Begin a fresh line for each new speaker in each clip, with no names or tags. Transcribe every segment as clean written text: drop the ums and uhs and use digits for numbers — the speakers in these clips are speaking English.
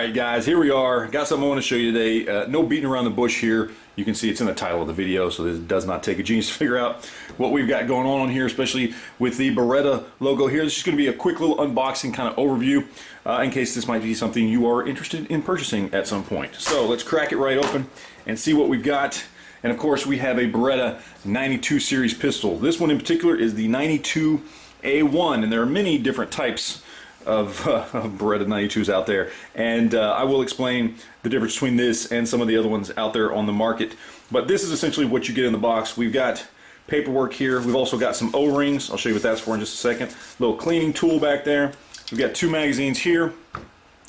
Alright guys, here we are. Got something I want to show you today. No beating around the bush here. You can see it's in the title of the video, so this does not take a genius to figure out what we've got going on here, especially with the Beretta logo here. This is going to be a quick little unboxing kind of overview in case this might be something you are interested in purchasing at some point. So let's crack it right open and see what we've got. And of course we have a Beretta 92 series pistol. This one in particular is the 92A1, and there are many different types of Beretta 92s out there, and I will explain the difference between this and some of the other ones out there on the market. But this is essentially what you get in the box. We've got paperwork here. We've also got some O-rings. I'll show you what that's for in just a second. Little cleaning tool back there. We've got 2 magazines here,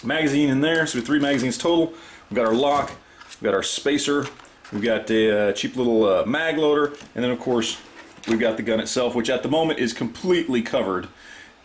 magazine in there, so 3 magazines total. We've got our lock, we've got our spacer, we've got a cheap little mag loader, and then of course we've got the gun itself, which at the moment is completely covered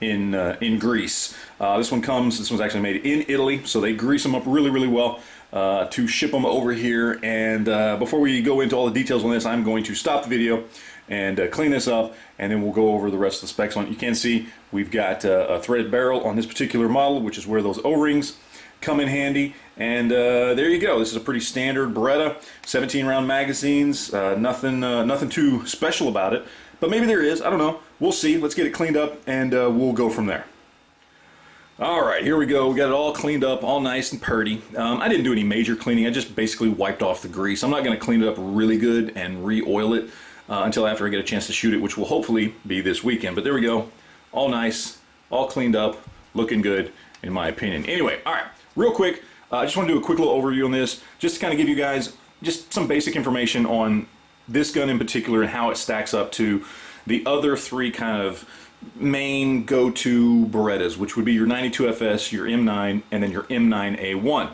in grease. This one's actually made in Italy, so they grease them up really well to ship them over here. And before we go into all the details on this, I'm going to stop the video and clean this up, and then we'll go over the rest of the specs on it. You can see we've got a threaded barrel on this particular model, which is where those O-rings come in handy. And there you go. This is a pretty standard Beretta, 17 round magazines. Nothing too special about it, but maybe there is. I don't know. We'll see. Let's get it cleaned up and we'll go from there. Alright, here we go. We got it all cleaned up, all nice and purty. I didn't do any major cleaning. I just basically wiped off the grease. I'm not going to clean it up really good and re-oil it until after I get a chance to shoot it, which will hopefully be this weekend. But there we go. All nice, all cleaned up, looking good in my opinion. Anyway, alright, real quick, I just want to do a quick little overview on this, just to kind of give you guys just some basic information on this gun in particular and how it stacks up to the other 3 kind of main go-to Berettas, which would be your 92FS, your M9, and then your M9A1.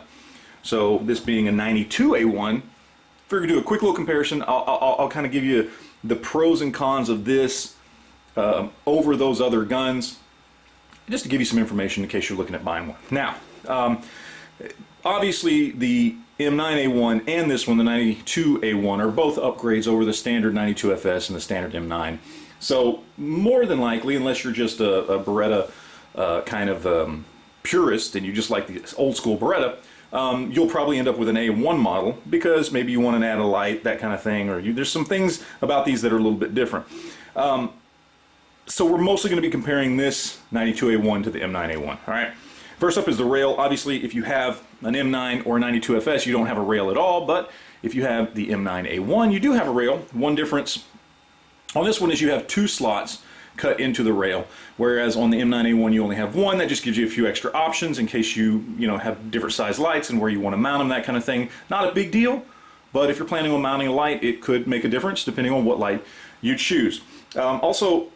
So this being a 92A1, if we're going to do a quick little comparison, I'll kind of give you the pros and cons of this over those other guns, just to give you some information in case you're looking at buying one. Now, obviously the M9A1 and this one, the 92A1, are both upgrades over the standard 92FS and the standard M9. So more than likely, unless you're just a Beretta kind of purist and you just like the old school Beretta, you'll probably end up with an A1 model because maybe you want to add a light, that kind of thing, or there's some things about these that are a little bit different. So we're mostly going to be comparing this 92A1 to the M9A1. All right. First up is the rail. Obviously, if you have an M9 or a 92FS, you don't have a rail at all, but if you have the M9A1, you do have a rail. One difference on this one is you have 2 slots cut into the rail, whereas on the M9A1 you only have 1. That just gives you a few extra options in case you have different size lights and where you want to mount them, that kind of thing. Not a big deal, but if you're planning on mounting a light, it could make a difference depending on what light you choose. Also,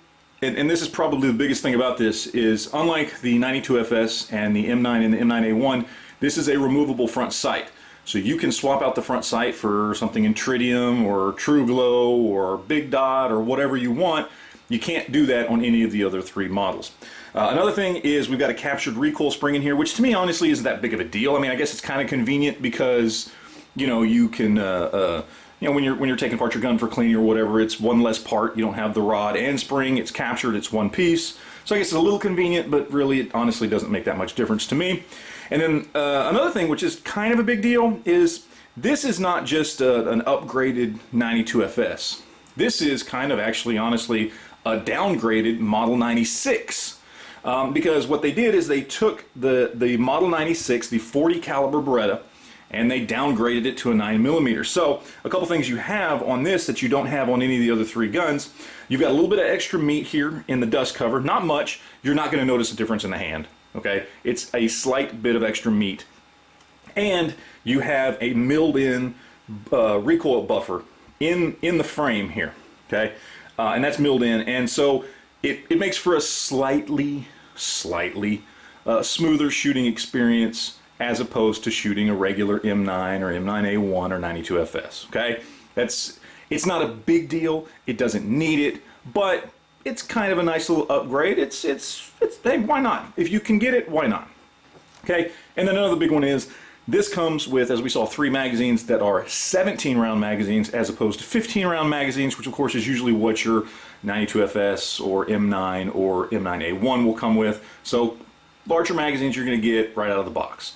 and this is probably the biggest thing about this, is unlike the 92FS and the M9 and the M9A1, this is a removable front sight. So you can swap out the front sight for something in tritium or true glow or big dot or whatever you want. You can't do that on any of the other 3 models. Another thing is we've got a captured recoil spring in here, which to me honestly isn't that big of a deal. I mean, I guess it's kind of convenient because you can when you're taking apart your gun for cleaning or whatever, it's one less part. You don't have the rod and spring. It's captured. It's one piece. So I guess it's a little convenient, but really it honestly doesn't make that much difference to me. And then another thing, which is kind of a big deal, is this is not just an upgraded 92FS. This is kind of actually, honestly, a downgraded Model 96. Because what they did is they took the Model 96, the 40 caliber Beretta, and they downgraded it to a 9mm. So a couple things you have on this that you don't have on any of the other 3 guns. You've got a little bit of extra meat here in the dust cover. Not much. You're not going to notice a difference in the hand. Okay, it's a slight bit of extra meat, and you have a milled-in recoil buffer in the frame here. Okay, and that's milled in, and so it makes for a slightly smoother shooting experience as opposed to shooting a regular M9 or M9A1 or 92FS. Okay, it's not a big deal. It doesn't need it, but it's kind of a nice little upgrade. It's hey, why not? If you can get it, why not? Okay, and then another big one is this comes with, as we saw, 3 magazines that are 17 round magazines as opposed to 15 round magazines, which of course is usually what your 92FS or M9 or M9A1 will come with. So larger magazines you're going to get right out of the box.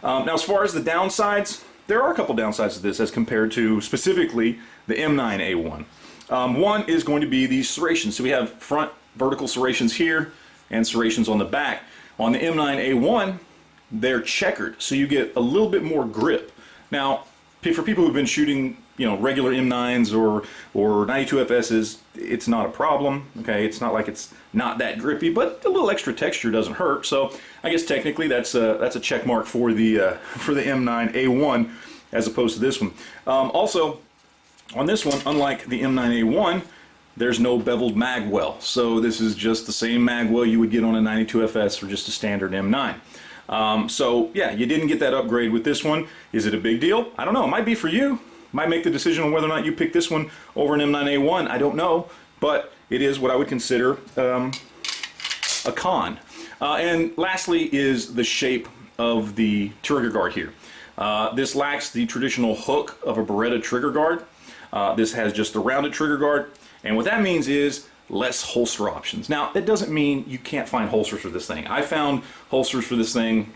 Now, as far as the downsides, there are a couple downsides to this as compared to specifically the M9A1. One is going to be these serrations. So we have front vertical serrations here and serrations on the back. On the M9A1, they're checkered, so you get a little bit more grip. Now, for people who've been shooting, regular M9s or 92FSs, it's not a problem. Okay, it's not like it's not that grippy, but a little extra texture doesn't hurt. So I guess technically that's a check mark for the M9A1 as opposed to this one. Also, on this one, unlike the M9A1, there's no beveled mag well. So this is just the same mag well you would get on a 92FS or just a standard M9. So yeah, you didn't get that upgrade with this one. Is it a big deal? I don't know. It might be for you. Might make the decision on whether or not you pick this one over an M9A1. I don't know, but it is what I would consider a con. And lastly is the shape of the trigger guard here. This lacks the traditional hook of a Beretta trigger guard. This has just the rounded trigger guard, and what that means is less holster options. Now, that doesn't mean you can't find holsters for this thing. I found holsters for this thing,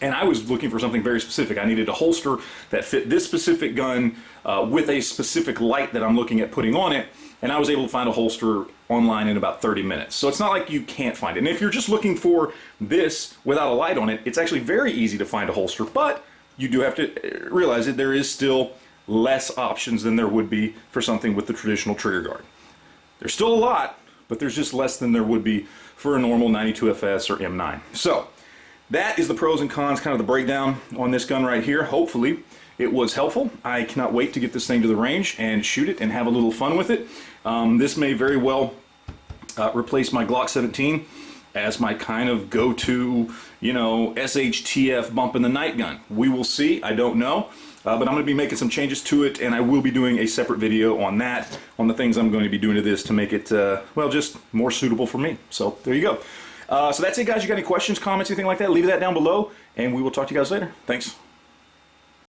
and I was looking for something very specific. I needed a holster that fit this specific gun with a specific light that I'm looking at putting on it, and I was able to find a holster online in about 30 minutes. So it's not like you can't find it. And if you're just looking for this without a light on it, it's actually very easy to find a holster, but you do have to realize that there is still less options than there would be for something with the traditional trigger guard. There's still a lot, but there's just less than there would be for a normal 92FS or M9. So that is the pros and cons, kind of the breakdown on this gun right here. Hopefully it was helpful. I cannot wait to get this thing to the range and shoot it and have a little fun with it. This may very well replace my Glock 17 as my kind of go-to, SHTF bump in the night gun. We will see. I don't know. But I'm going to be making some changes to it, and I will be doing a separate video on that, on the things I'm going to be doing to this to make it, well, just more suitable for me. So there you go. So that's it, guys. You got any questions, comments, anything like that, leave that down below, and we will talk to you guys later. Thanks.